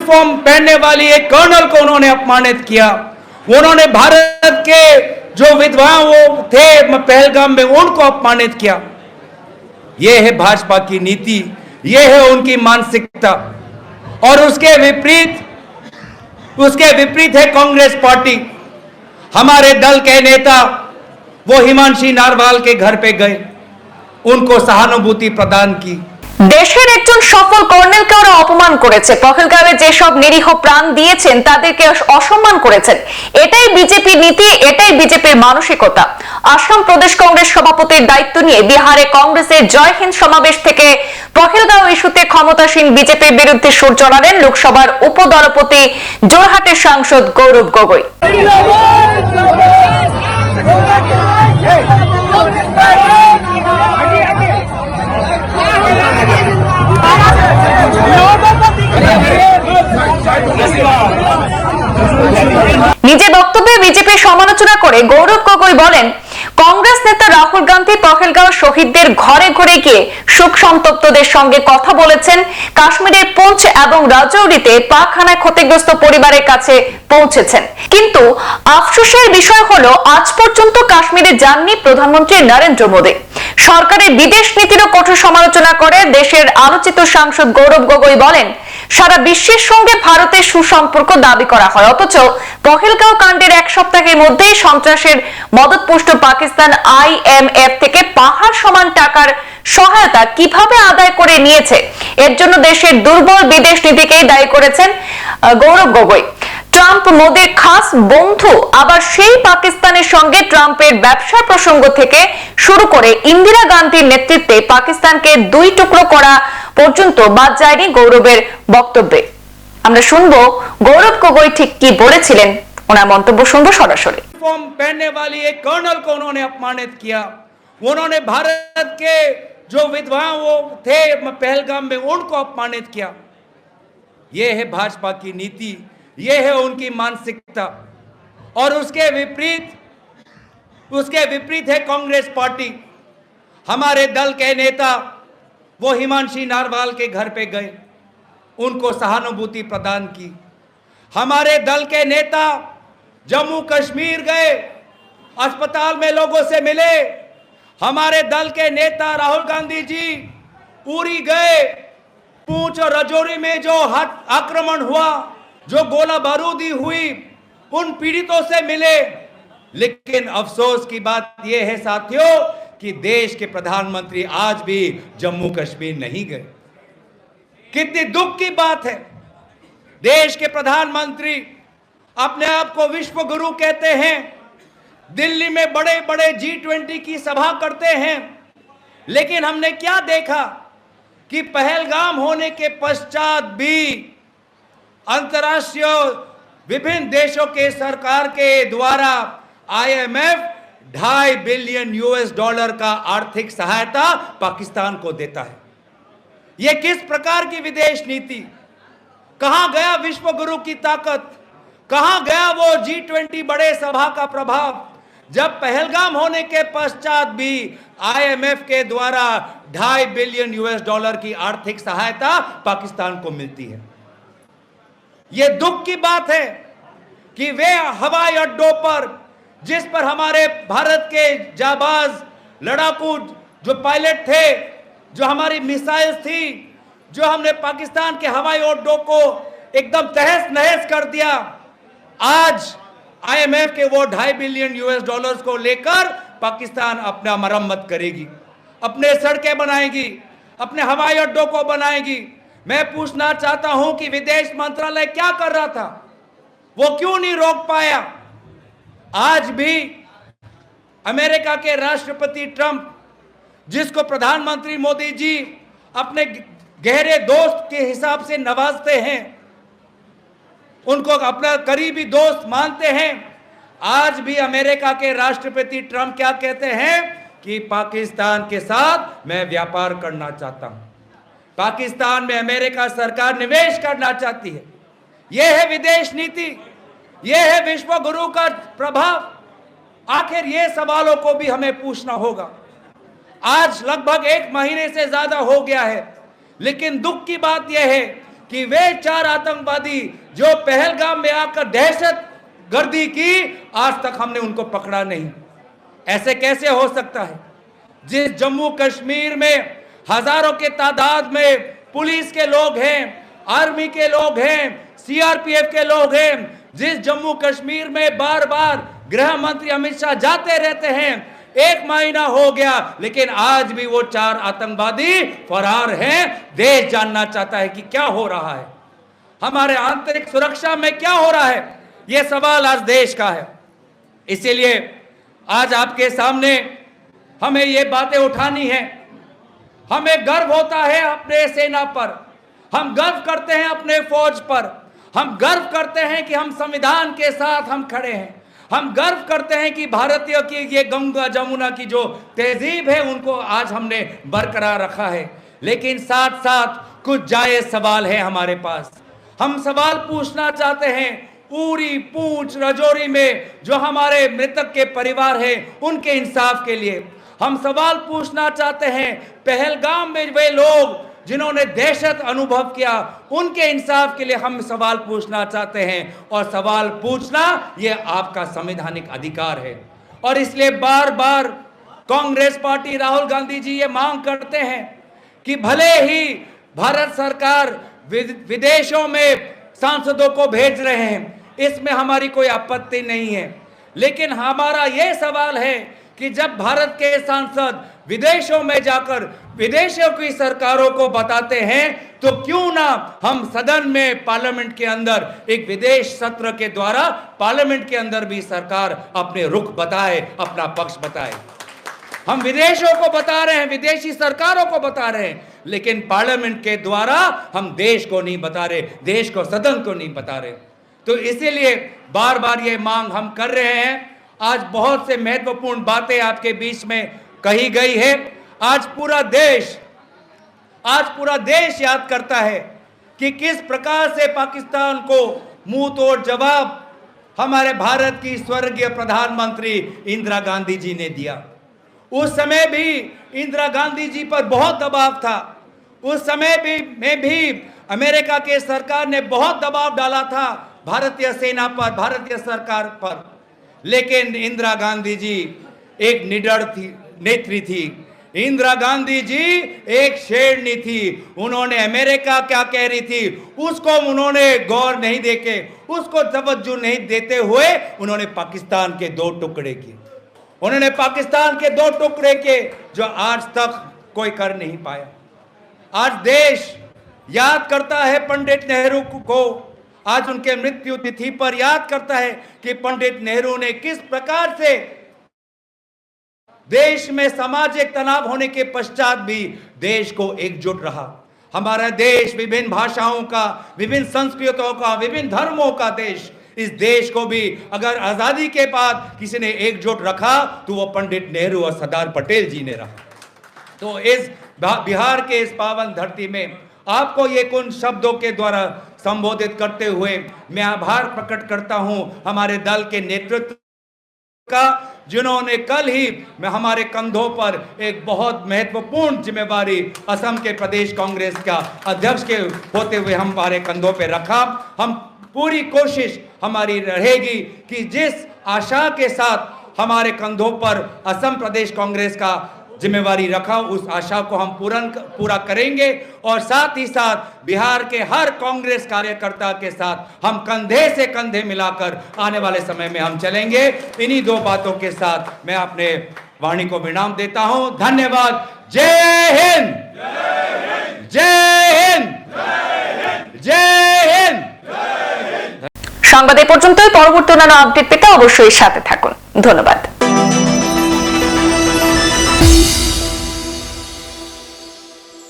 Uniform पहनने वाली एक कर्नल को उन्होंने अपमानित किया। उन्होंने भारत के जो विधवा वो थे पहलगाम में, उनको अपमानित किया। यह है भाजपा की नीति, यह है उनकी मानसिकता। और उसके विपरीत है कांग्रेस पार्टी। हमारे दल के नेता वो हिमांशी नारवाल के घर पे गए, उनको सहानुभूति प्रदान की। দেশের একজন সফল কর্নেলকে ওরা অপমান করেছে, পহেলগাঁওয়ে যেসব নিরীহ প্রাণ দিয়েছেন তাদেরকে অসম্মান করেছেন। এটাই বিজেপির নীতি, এটাই বিজেপির মানসিকতা। আসাম প্রদেশ কংগ্রেস সভাপতির দায়িত্ব নিয়ে বিহারে কংগ্রেসের জয় হিন্দ সমাবেশ থেকে পহেলগাঁও ইস্যুতে ক্ষমতাসীন বিজেপির বিরুদ্ধে সুর চড়ালেন লোকসভার উপদলপতি জোরহাটের সাংসদ গৌরব গগৈ। নিজের বক্তব্যে বিজেপির সমালোচনা করে গৌরব গগৈ বলেন, কংগ্রেস নেতা রাহুল গান্ধী পহেলগাঁও শহীদদের ঘরে ঘরে গিয়ে শোক সন্তপ্তদের সঙ্গে কথা বলেছেন, কাশ্মীরের পুঞ্চ এবং রাজৌরিতে পাক হানায় ক্ষতিগ্রস্ত পরিবারের কাছে পৌঁছেছেন। কিন্তু আফসোসের বিষয় হলো আজ পর্যন্ত কাশ্মীরে যাননি প্রধানমন্ত্রী নরেন্দ্র মোদী। সরকারের বিদেশ নীতিরও কঠোর সমালোচনা করে দেশের আলোচিত সাংসদ গৌরব গগৈ বলেন, সারা বিশ্বের সঙ্গে ভারতের সুসম্পর্ক দাবি করা হয়, অথচ পহেলগাঁও কাণ্ডের এক সপ্তাহের মধ্যেই সন্ত্রাসের মদতপুষ্ট পাকিস্তান IMF থেকে পাহাড় সমান টাকার সহায়তা কিভাবে আদায় করে নিয়েছে, এর জন্য দেশের দুর্বল বিদেশ নীতিকেই দায়ী করেছেন গৌরব গগৈ। ট্রাম্প মোদির খাস বন্ধু, আবার সেই পাকিস্তানের সঙ্গে ট্রাম্পের ব্যবসা প্রসঙ্গ থেকে শুরু করে ইন্দিরা গান্ধীর নেতৃত্বে পাকিস্তানকে দুই টুকরো করা পর্যন্ত বাদ যায়নি গৌরবের বক্তব্যে। আমরা শুনবো গৌরব গগৈ ঠিক কি বলেছিলেন, ওনার মন্তব্য শুনবো সরাসরি। यूनिफॉर्म पहनने वाली एक कर्नल को उन्होंने अपमानित किया। उन्होंने भारत के जो विधवा वो थे पहलगाम में, उनको अपमानित किया। यह है भाजपा की नीति, यह है उनकी मानसिकता। और उसके विपरीत है कांग्रेस पार्टी। हमारे दल के नेता वो हिमांशी नारवाल के घर पे गए, उनको सहानुभूति प्रदान की। हमारे दल के नेता जम्मू कश्मीर गए, अस्पताल में लोगों से मिले। हमारे दल के नेता राहुल गांधी जी उरी गए, पूंछ और राजौरी में जो आक्रमण हुआ, जो गोला बारूदी हुई, उन पीड़ितों से मिले। लेकिन अफसोस की बात यह है साथियों कि देश के प्रधानमंत्री आज भी जम्मू कश्मीर नहीं गए। कितनी दुख की बात है। देश के प्रधानमंत्री अपने आप को विश्व गुरु कहते हैं, दिल्ली में बड़े बड़े G20 की सभा करते हैं, लेकिन हमने क्या देखा कि पहलगाम होने के पश्चात भी अंतर्राष्ट्रीय विभिन्न देशों के सरकार के द्वारा IMF $2.5 बिलियन का आर्थिक सहायता पाकिस्तान को देता है। यह किस प्रकार की विदेश नीति? कहां गया विश्व गुरु की ताकत? कहां गया वो G20 बड़े सभा का प्रभाव, जब पहलगाम होने के पश्चात भी IMF के द्वारा $2.5 बिलियन की आर्थिक सहायता पाकिस्तान को मिलती है। यह दुख की बात है कि वे हवाई अड्डों पर, जिस पर हमारे भारत के जाबाज लड़ाकू जो पायलट थे, जो हमारी मिसाइल थी, जो हमने पाकिस्तान के हवाई अड्डों को एकदम तहस नहस कर दिया, आज IMF के वो $2.5 बिलियन को लेकर पाकिस्तान अपना मरम्मत करेगी, अपने सड़कें बनाएगी, अपने हवाई अड्डों को बनाएगी। मैं पूछना चाहता हूं कि विदेश मंत्रालय क्या कर रहा था? वो क्यों नहीं रोक पाया? आज भी अमेरिका के राष्ट्रपति ट्रंप, जिसको प्रधानमंत्री मोदी जी अपने गहरे दोस्त के हिसाब से नवाजते हैं, उनको अपना करीबी दोस्त मानते हैं, आज भी अमेरिका के राष्ट्रपति ट्रंप क्या कहते हैं कि पाकिस्तान के साथ मैं व्यापार करना चाहता हूं, पाकिस्तान में अमेरिका सरकार निवेश करना चाहती है। यह है विदेश नीति, यह है विश्व गुरु का प्रभाव। आखिर ये सवालों को भी हमें पूछना होगा। आज लगभग 1 महीने से ज्यादा हो गया है, लेकिन दुख की बात यह है कि वे 4 आतंकवादी जो पहलगाम में आकर दहशत गर्दी की, आज तक हमने उनको पकड़ा नहीं। ऐसे कैसे हो सकता है? जिस जम्मू कश्मीर में हजारों के तादाद में पुलिस के लोग हैं, आर्मी के लोग हैं, सीआरपीएफ के लोग हैं, जिस जम्मू कश्मीर में बार बार गृह मंत्री अमित शाह जाते रहते हैं, 1 महीना हो गया, लेकिन आज भी वो 4 आतंकवादी फरार हैं। देश जानना चाहता है कि क्या हो रहा है, हमारे आंतरिक सुरक्षा में क्या हो रहा है। यह सवाल आज देश का है। इसीलिए आज आपके सामने हमें ये बातें उठानी है। हमें गर्व होता है अपने सेना पर, हम गर्व करते हैं अपने फौज पर, हम गर्व करते हैं कि हम संविधान के साथ हम खड़े हैं, हम गर्व करते हैं कि भारतीयों की ये गंगा जमुना की जो तहजीब है उनको आज हमने बरकरार रखा है। लेकिन साथ साथ कुछ जायज सवाल है हमारे पास। हम सवाल पूछना चाहते हैं पूरी पूंछ रजौरी में जो हमारे मृतक के परिवार है उनके इंसाफ के लिए। हम सवाल पूछना चाहते हैं पहलगाम में वे लोग जिन्होंने दहशत अनुभव किया उनके इंसाफ के लिए हम सवाल पूछना चाहते हैं। और सवाल पूछना ये आपका संवैधानिक अधिकार है। और इसलिए बार बार कांग्रेस पार्टी, राहुल गांधी जी ये मांग करते हैं कि भले ही भारत सरकार विदेशों में सांसदों को भेज रहे हैं, इसमें हमारी कोई आपत्ति नहीं है, लेकिन हमारा यह सवाल है कि जब भारत के सांसद विदेशों में जाकर विदेशों की सरकारों को बताते हैं तो क्यों ना हम सदन में, पार्लियामेंट के अंदर एक विदेश सत्र के द्वारा पार्लियामेंट के अंदर भी सरकार अपने रुख बताए, अपना पक्ष बताए। हम विदेशों को बता रहे हैं, विदेशी सरकारों को बता रहे हैं, लेकिन पार्लियामेंट के द्वारा हम देश को नहीं बता रहे, देश को, सदन को नहीं बता रहे। तो इसीलिए बार बार ये मांग हम कर रहे हैं। आज बहुत से महत्वपूर्ण बातें आपके बीच में कही गई है। आज पूरा देश याद करता है कि किस प्रकार से पाकिस्तान को मुंह तोड़ जवाब हमारे भारत की स्वर्गीय प्रधानमंत्री इंदिरा गांधी जी ने दिया। उस समय भी इंदिरा गांधी जी पर बहुत दबाव था। उस समय में भी अमेरिका के सरकार ने बहुत दबाव डाला था भारतीय सेना पर, भारतीय सरकार पर, लेकिन इंदिरा गांधी जी एक निडर नेत्री थी। इंदिरा गांधी जी एक शेरनी थी। उन्होंने अमेरिका क्या कह रही थी उसको उन्होंने गौर नहीं देके, उसको तवज्जो नहीं देते हुए उन्होंने पाकिस्तान के 2 टुकड़े किए। उन्होंने पाकिस्तान के 2 टुकड़े किए जो आज तक कोई कर नहीं पाया। आज देश याद करता है पंडित नेहरू को, आज उनके मृत्यु तिथि पर याद करता है कि पंडित नेहरू ने किस प्रकार से देश में सामाजिक तनाव होने के पश्चात भी देश को एकजुट रहा। हमारा देश विभिन्न भाषाओं का, विभिन्न संस्कृतियों का, विभिन्न धर्मों का देश। इस देश को भी अगर आजादी के बाद किसी ने एकजुट रखा तो वो पंडित नेहरू और सरदार पटेल जी ने रहा। तो इस बिहार के इस पावन धरती में आपको ये कुछ शब्दों के द्वारा संबोधित करते हुए मैं आभार प्रकट करता हूं हमारे दल के नेतृत्व का, जिन्होंने कल ही में हमारे कंधों पर एक बहुत महत्वपूर्ण जिम्मेवारी असम के प्रदेश कांग्रेस का अध्यक्ष के होते हुए हमारे कंधों पर रखा। हम पूरी कोशिश हमारी रहेगी कि जिस आशा के साथ हमारे कंधों पर असम प्रदेश कांग्रेस का जिम्मेवारी रखा, उस आशा को हम पूरा करेंगे। और साथ ही साथ बिहार के हर कांग्रेस कार्यकर्ता के साथ हम कंधे से कंधे मिलाकर आने वाले समय में हम चलेंगे। इन्हीं 2 बातों के साथ मैं अपने वाणी को विराम देता हूं। धन्यवाद। जय हिंद, जय हिंद, जय हिंद। সংবাদ এ পর্যন্তই। পরবর্তী অন্যান্য আপডেট পেতে অবশ্যই সাথে থাকুন। ধন্যবাদ।